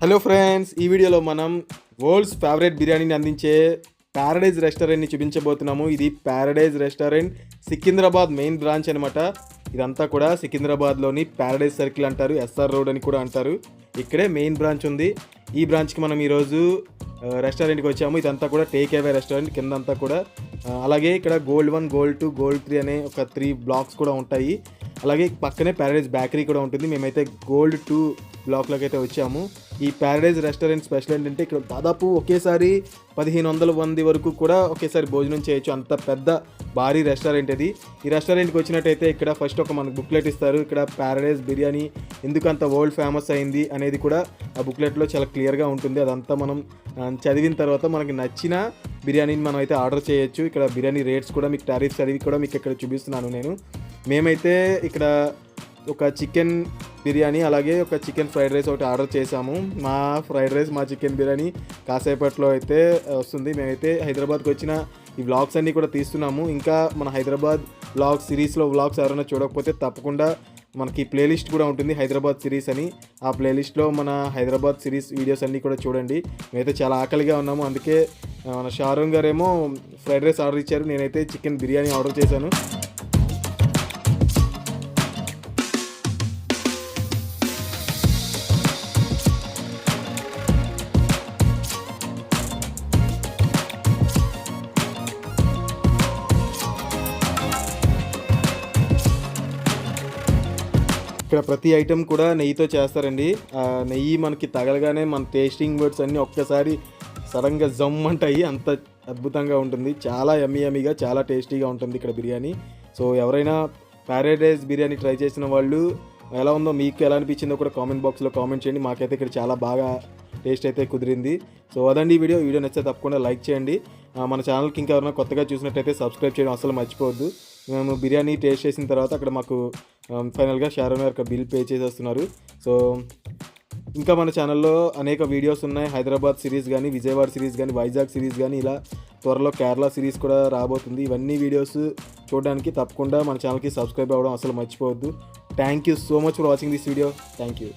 Hello friends, ఈ వీడియోలో మనం వరల్డ్స్ ఫేవరెట్ బిర్యానీని అందించే ప్యారడైజ్ రెస్టారెంట్ని చూపించబోతున్నాము. ఇది Paradise restaurant Secunderabad main branch అనమాట. ఇదంతా కూడా సికింద్రాబాద్లోని ప్యారడైజ్ సర్కిల్ అంటారు, ఎస్ఆర్ రోడ్ అని కూడా అంటారు. ఇక్కడే మెయిన్ బ్రాంచ్ ఉంది. ఈ బ్రాంచ్కి మనం ఈరోజు రెస్టారెంట్కి వచ్చాము. ఇదంతా కూడా టేక్ అవే రెస్టారెంట్ కిందంతా కూడా. అలాగే ఇక్కడ గోల్డ్ 1, గోల్డ్ 2, గోల్డ్ 3 అనే ఒక 3 బ్లాక్స్ కూడా ఉంటాయి. అలాగే పక్కనే ప్యారడైజ్ బేకరీ కూడా ఉంటుంది. మేమైతే గోల్డ్ 2 బ్లాక్లోకి అయితే వచ్చాము. ఈ ప్యారడైజ్ రెస్టారెంట్ స్పెషల్ ఏంటంటే ఇక్కడ దాదాపు ఒకేసారి 1500 మంది వరకు కూడా ఒకేసారి భోజనం చేయొచ్చు. అంత పెద్ద భారీ రెస్టారెంట్ ఇది. ఈ రెస్టారెంట్కి వచ్చినట్టయితే ఇక్కడ ఫస్ట్ ఒక మనకు బుక్లెట్ ఇస్తారు. ఇక్కడ ప్యారడైజ్ బిర్యానీ ఎందుకు అంత వరల్డ్ ఫేమస్ అయింది అనేది కూడా ఆ బుక్లెట్లో చాలా క్లియర్గా ఉంటుంది. అదంతా మనం చదివిన తర్వాత మనకి నచ్చిన బిర్యానీని మనం అయితే ఆర్డర్ చేయొచ్చు. ఇక్కడ బిర్యానీ రేట్స్ కూడా మీకు టారిఫ్స్ అవి కూడా మీకు ఇక్కడ చూపిస్తున్నాను నేను. మేమైతే ఇక్కడ ఒక చికెన్ బిర్యానీ అలాగే ఒక చికెన్ ఫ్రైడ్ రైస్ ఒకటి ఆర్డర్ చేసాము. మా ఫ్రైడ్ రైస్ మా చికెన్ బిర్యానీ కాసేపట్లో అయితే వస్తుంది. మేమైతే హైదరాబాద్కి వచ్చిన ఈ వ్లాగ్స్ అన్నీ కూడా తీస్తున్నాము. ఇంకా మన హైదరాబాద్ వ్లాగ్స్ సిరీస్లో వ్లాగ్స్ ఎవరైనా చూడకపోతే తప్పకుండా మనకి ప్లేలిస్ట్ కూడా ఉంటుంది, హైదరాబాద్ సిరీస్ అని. ఆ ప్లేలిస్ట్లో మన హైదరాబాద్ సిరీస్ వీడియోస్ అన్నీ కూడా చూడండి. మేమైతే చాలా ఆకలిగా ఉన్నాము, అందుకే మన షారూన్ గారేమో ఫ్రైడ్ రైస్ ఆర్డర్ ఇచ్చారు, నేనైతే చికెన్ బిర్యానీ ఆర్డర్ చేశాను. ఇక్కడ ప్రతి ఐటెం కూడా నెయ్యితో చేస్తారండి. నెయ్యి మనకి తగలగానే మన టేస్టింగ్ వర్డ్స్ అన్నీ ఒక్కసారి సడన్గా జమ్ అంటాయి. అంత అద్భుతంగా ఉంటుంది, చాలా యమ్మీగా చాలా టేస్టీగా ఉంటుంది ఇక్కడ బిర్యానీ. సో ఎవరైనా ప్యారడైజ్ బిర్యానీ ట్రై చేసిన వాళ్ళు ఎలా ఉందో, మీకు ఎలా అనిపించిందో కూడా కామెంట్ బాక్స్లో కామెంట్ చేయండి. మాకైతే ఇక్కడ చాలా బాగా టేస్ట్ అయితే కుదిరింది. సో అదండి ఈ వీడియో నచ్చితే తప్పకుండా లైక్ చేయండి. మన ఛానల్కి ఇంకా ఎవరైనా కొత్తగా చూసినట్టయితే సబ్స్క్రైబ్ చేయడం అసలు మర్చిపోవద్దు. మేము బిర్యానీ టేస్ట్ చేసిన తర్వాత అక్కడ మాకు ఫైనల్గా షారోన్ గారు బిల్ పే చేసేస్తున్నారు. సో ఇంకా మన ఛానల్లో అనేక వీడియోస్ ఉన్నాయి. హైదరాబాద్ సిరీస్ కానీ, విజయవాడ సిరీస్ కానీ, వైజాగ్ సిరీస్ కానీ, ఇలా త్వరలో కేరళ సిరీస్ కూడా రాబోతుంది. ఇవన్నీ వీడియోస్ చూడడానికి తప్పకుండా మన ఛానల్కి సబ్స్క్రైబ్ అవ్వడం అసలు మర్చిపోవద్దు. Thank you so much for watching this video. Thank you.